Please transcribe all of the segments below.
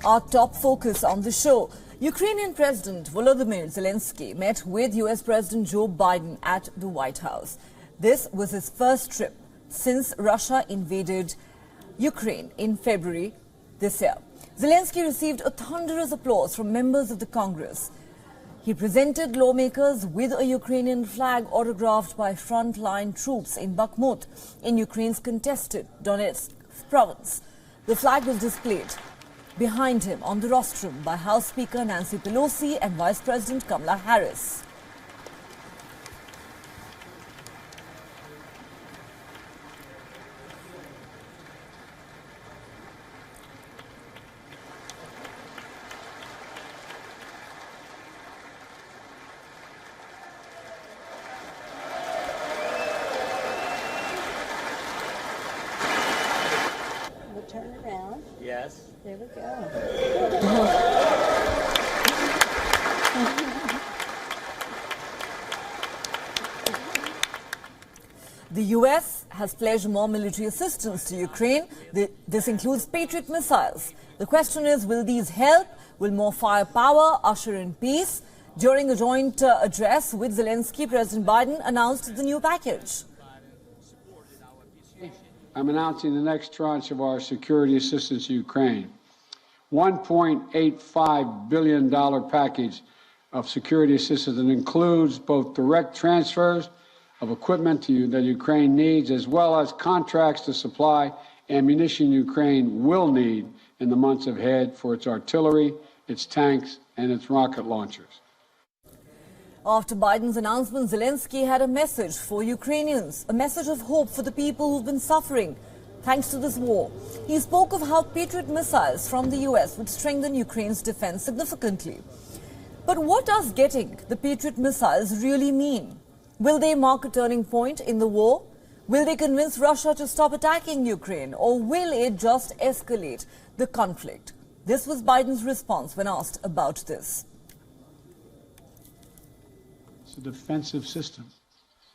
Our top focus on the show. Ukrainian President Volodymyr Zelensky met with US President Joe Biden at the White House. This was his first trip since Russia invaded Ukraine in February this year. Zelensky received a thunderous applause from members of the Congress. He presented lawmakers with a Ukrainian flag autographed by frontline troops in Bakhmut in Ukraine's contested Donetsk province. The flag was displayed behind him on the rostrum by House Speaker Nancy Pelosi and Vice President Kamala Harris. We'll turn around. Yes. There we go. The US has pledged more military assistance to Ukraine. This includes Patriot missiles. The question is, will these help? Will more firepower usher in peace? During a joint address with Zelensky, President Biden announced the new package. I'm announcing the next tranche of our security assistance to Ukraine. $1.85 billion package of security assistance that includes both direct transfers of equipment that Ukraine needs, as well as contracts to supply ammunition Ukraine will need in the months ahead for its artillery, its tanks, and its rocket launchers. After Biden's announcement, Zelensky had a message for Ukrainians, a message of hope for the people who've been suffering thanks to this war. He spoke of how Patriot missiles from the US would strengthen Ukraine's defense significantly. But what does getting the Patriot missiles really mean? Will they mark a turning point in the war? Will they convince Russia to stop attacking Ukraine? Or will it just escalate the conflict? This was Biden's response when asked about this. It's a defensive system.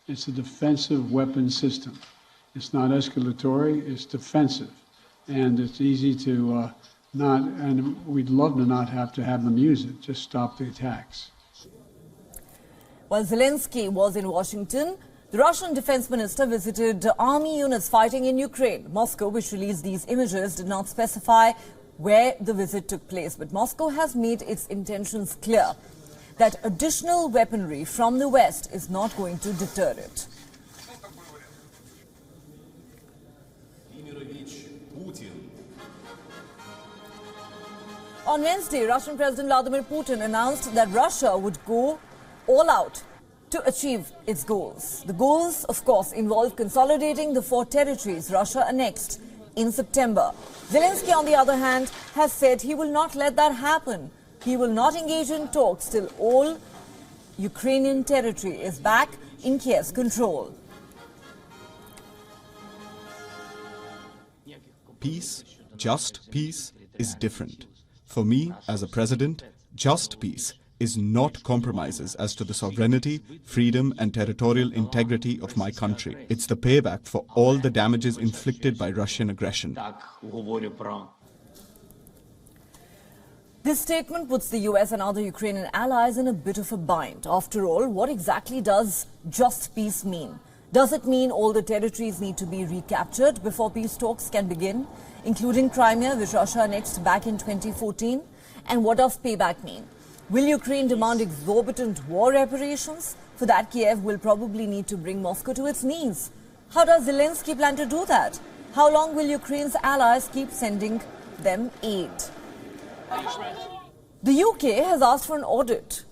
It's a defensive weapon system. It's not escalatory, it's defensive. And it's easy to and we'd love to not have to have them use it, just stop the attacks. While Zelensky was in Washington, the Russian defense minister visited army units fighting in Ukraine. Moscow, which released these images, did not specify where the visit took place. But Moscow has made its intentions clear that additional weaponry from the West is not going to deter it. On Wednesday, Russian President Vladimir Putin announced that Russia would go all out to achieve its goals. The goals, of course, involve consolidating the 4 territories Russia annexed in September. Zelensky, on the other hand, has said he will not let that happen. He will not engage in talks till all Ukrainian territory is back in Kiev's control. Peace, just peace, is different. For me, as a president, just peace is not compromises as to the sovereignty, freedom and territorial integrity of my country. It's the payback for all the damages inflicted by Russian aggression. This statement puts the US and other Ukrainian allies in a bit of a bind. After all, what exactly does just peace mean? Does it mean all the territories need to be recaptured before peace talks can begin, including Crimea, which Russia annexed back in 2014? And what does payback mean? Will Ukraine demand exorbitant war reparations? For that, Kiev will probably need to bring Moscow to its knees. How does Zelensky plan to do that? How long will Ukraine's allies keep sending them aid? The UK has asked for an audit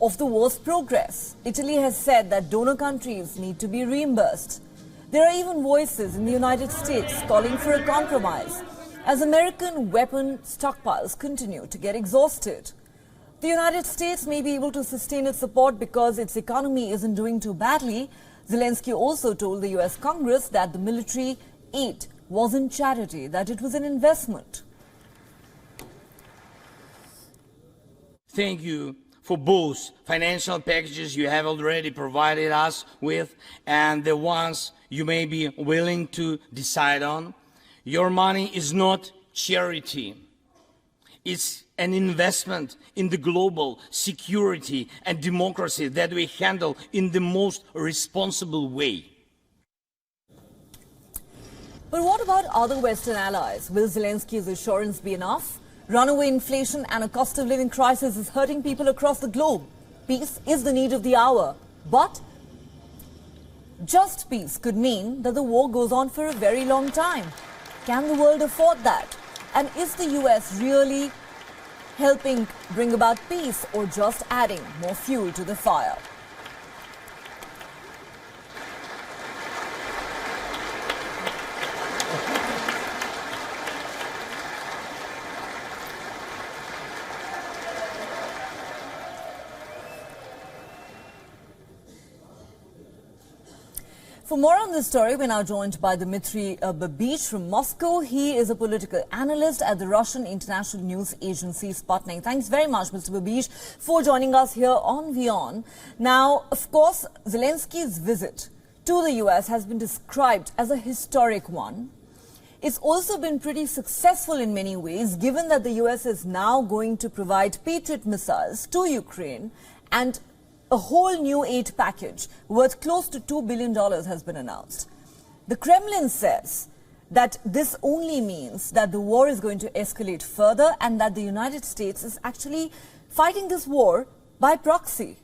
of the war's progress. Italy has said that donor countries need to be reimbursed. There are even voices in the United States calling for a compromise as American weapon stockpiles continue to get exhausted. The United States may be able to sustain its support because its economy isn't doing too badly. Zelensky also told the US Congress that the military aid wasn't charity, that it was an investment. Thank you for both financial packages you have already provided us with and the ones you may be willing to decide on. Your money is not charity. It's an investment in the global security and democracy that we handle in the most responsible way. But what about other Western allies? Will Zelensky's assurance be enough? Runaway inflation and a cost of living crisis is hurting people across the globe. Peace is the need of the hour. But just peace could mean that the war goes on for a very long time. Can the world afford that? And is the US really helping bring about peace or just adding more fuel to the fire? For more on this story, we're now joined by Dmitry Babich from Moscow. He is a political analyst at the Russian international news agency Sputnik. Thanks very much, Mr. Babich, for joining us here on WION. Now, of course, Zelensky's visit to the US has been described as a historic one. It's also been pretty successful in many ways, given that the US is now going to provide Patriot missiles to Ukraine, and a whole new aid package worth close to $2 billion has been announced. The Kremlin says that this only means that the war is going to escalate further and that the United States is actually fighting this war by proxy.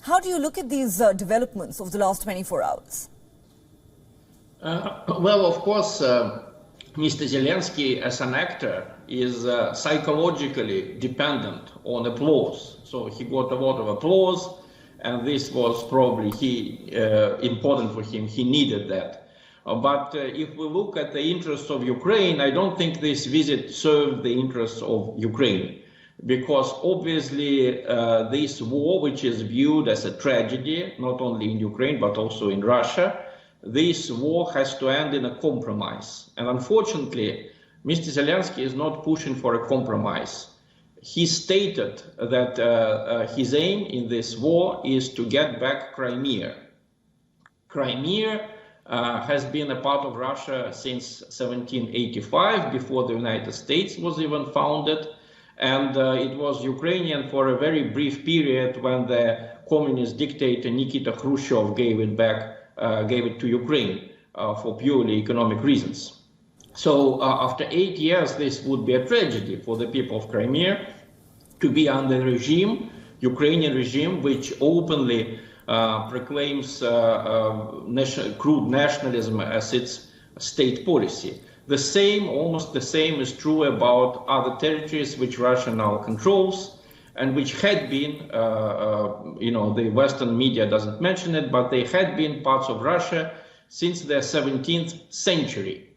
How do you look at these developments of the last 24 hours? Well, of course, Mr. Zelensky as an actor is psychologically dependent on applause. So he got a lot of applause, and this was probably important for him. He needed that. But if we look at the interests of Ukraine, I don't think this visit served the interests of Ukraine, because obviously this war, which is viewed as a tragedy, not only in Ukraine, but also in Russia, this war has to end in a compromise. And unfortunately, Mr. Zelensky is not pushing for a compromise. He stated that his aim in this war is to get back Crimea. Crimea has been a part of Russia since 1785, before the United States was even founded, and it was Ukrainian for a very brief period when the communist dictator Nikita Khrushchev gave it to Ukraine for purely economic reasons. So after 8 years, this would be a tragedy for the people of Crimea to be under a regime, Ukrainian regime, which openly proclaims crude nationalism as its state policy. The same, almost the same, is true about other territories which Russia now controls, and which had been, the Western media doesn't mention it, but they had been parts of Russia since the 17th century.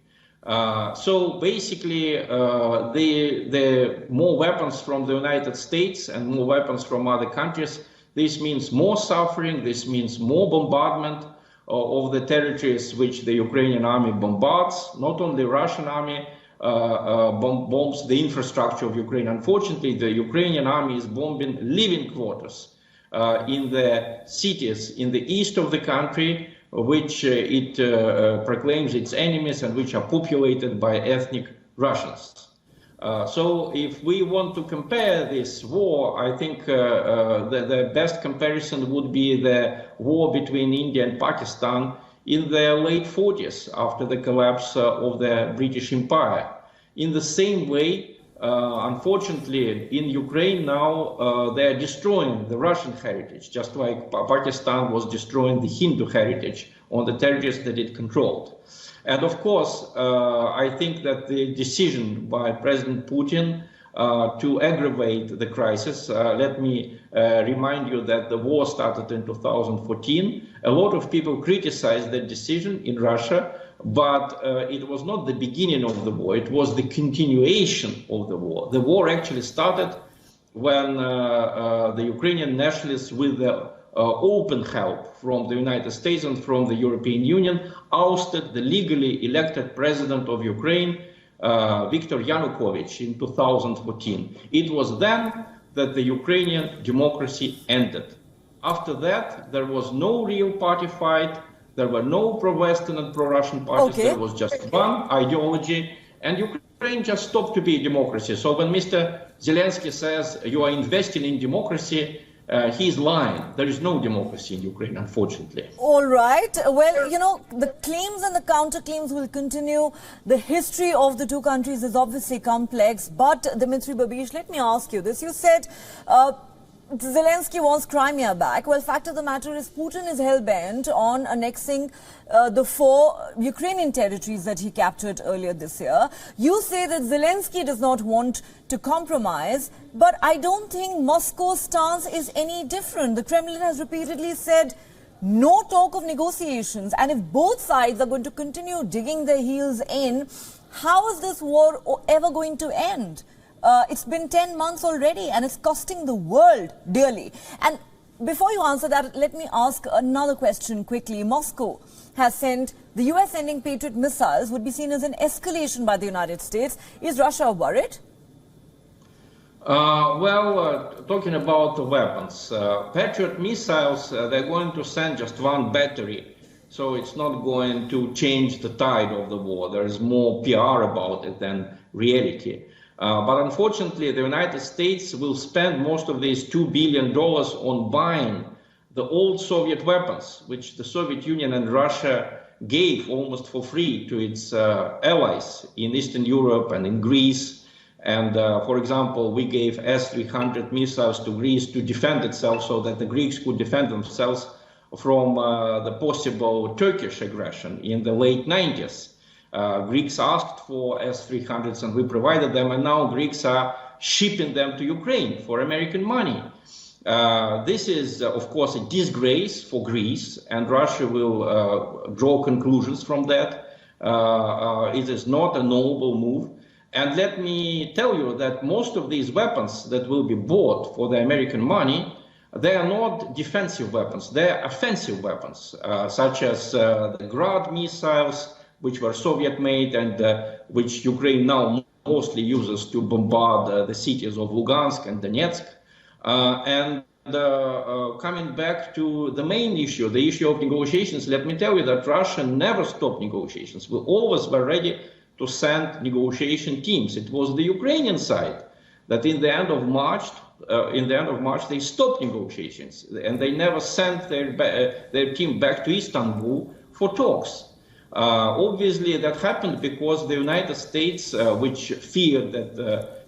So basically, the more weapons from the United States and more weapons from other countries, this means more suffering, this means more bombardment of the territories which the Ukrainian army bombards. Not only Russian army bombs the infrastructure of Ukraine. Unfortunately, the Ukrainian army is bombing living quarters in the cities in the east of the country, which it proclaims its enemies and which are populated by ethnic Russians. So if we want to compare this war, I think the best comparison would be the war between India and Pakistan in the late 40s, after the collapse of the British Empire. In the same way, unfortunately, in Ukraine now, they are destroying the Russian heritage, just like Pakistan was destroying the Hindu heritage on the territories that it controlled. And of course, I think that the decision by President Putin to aggravate the crisis, let me remind you that the war started in 2014. A lot of people criticized that decision in Russia, but it was not the beginning of the war, it was the continuation of the war. The war actually started when the Ukrainian nationalists, with the open help from the United States and from the European Union, ousted the legally elected president of Ukraine, Viktor Yanukovych, in 2014. It was then that the Ukrainian democracy ended. After that, there was no real party fight. There were no pro-Western and pro-Russian parties. There was just one ideology, and Ukraine Ukraine just stopped to be a democracy. So when Mr. Zelensky says you are investing in democracy, he's lying. There is no democracy in Ukraine, unfortunately. All right. Well, you know, the claims and the counterclaims will continue. The history of the two countries is obviously complex. But, Dmitry Babish, let me ask you this. You said Zelensky wants Crimea back. Well, fact of the matter is Putin is hell-bent on annexing the 4 Ukrainian territories that he captured earlier this year. You say that Zelensky does not want to compromise, but I don't think Moscow's stance is any different. The Kremlin has repeatedly said no talk of negotiations, and if both sides are going to continue digging their heels in, how is this war ever going to end? It's been 10 months already, and it's costing the world dearly. And before you answer that, let me ask another question quickly. Moscow has sent, the US sending Patriot missiles would be seen as an escalation by the United States. Is Russia worried? Talking about the weapons, Patriot missiles, they're going to send just one battery. So it's not going to change the tide of the war. There is more PR about it than reality. But unfortunately, the United States will spend most of these $2 billion on buying the old Soviet weapons, which the Soviet Union and Russia gave almost for free to its allies in Eastern Europe and in Greece. And for example, we gave S-300 missiles to Greece to defend itself so that the Greeks could defend themselves from the possible Turkish aggression in the late 90s. Greeks asked for S-300s and we provided them, and now Greeks are shipping them to Ukraine for American money. This is, of course, a disgrace for Greece, and Russia will draw conclusions from that. It is not a noble move. And let me tell you that most of these weapons that will be bought for the American money, they are not defensive weapons, they are offensive weapons, such as the Grad missiles, which were Soviet-made and which Ukraine now mostly uses to bombard the cities of Lugansk and Donetsk. Coming back to the main issue, the issue of negotiations, let me tell you that Russia never stopped negotiations. We always were ready to send negotiation teams. It was the Ukrainian side that in the end of March, they stopped negotiations, and they never sent their team back to Istanbul for talks. Obviously, that happened because the United States, which feared that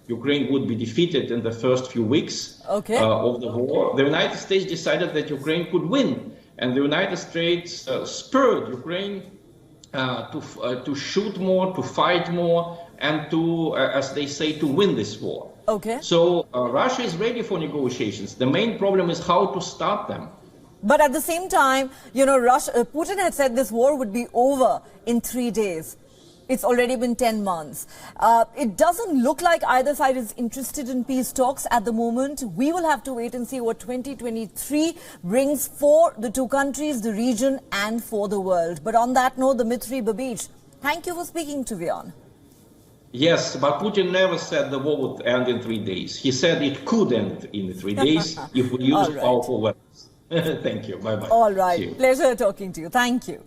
Ukraine would be defeated in the first few weeks of the war, the United States decided that Ukraine could win. And the United States spurred Ukraine to shoot more, to fight more, and to, as they say, to win this war. So Russia is ready for negotiations. The main problem is how to start them. But at the same time, you know, Putin had said this war would be over in 3 days. It's already been 10 months. It doesn't look like either side is interested in peace talks at the moment. We will have to wait and see what 2023 brings for the two countries, the region, and for the world. But on that note, Dmitry Babish, thank you for speaking to WION. Yes, but Putin never said the war would end in 3 days. He said it could end in 3 days if we use powerful weapons. Thank you. Bye-bye. All right. Pleasure talking to you. Thank you.